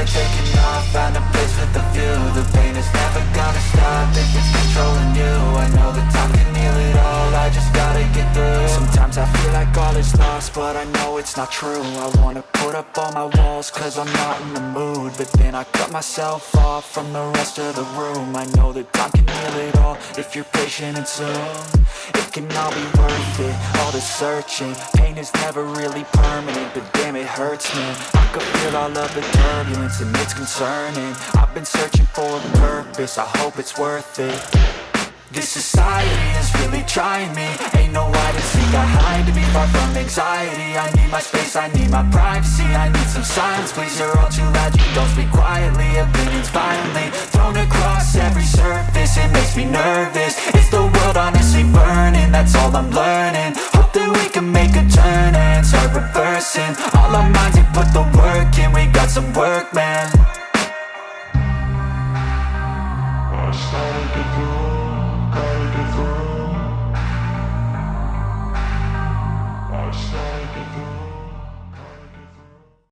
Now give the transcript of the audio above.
taking off, found a place with a view. The pain is never gonna stop if it's controlling you. I know that time can heal it all, I just gotta get through. Sometimes I feel like all is lost, but I know it's not true. I wanna put up all my walls cause I'm not in the mood, but then I cut myself off from the rest of the room. I know that time can heal it all if you're patient and soon it can all be worth it, all the searching. Pain is never really permanent, but damn it hurts, man. I could feel all of the turbulence and it's concerning. I've been searching for a purpose, I hope it's worth it. This society is really trying me. Ain't no hide and seek, I hide to be far from anxiety. I need my space, I need my privacy. I need some silence, please, you're all too loud. You don't speak quietly, opinions violently thrown across every surface. It makes me nervous, is the world honestly burning?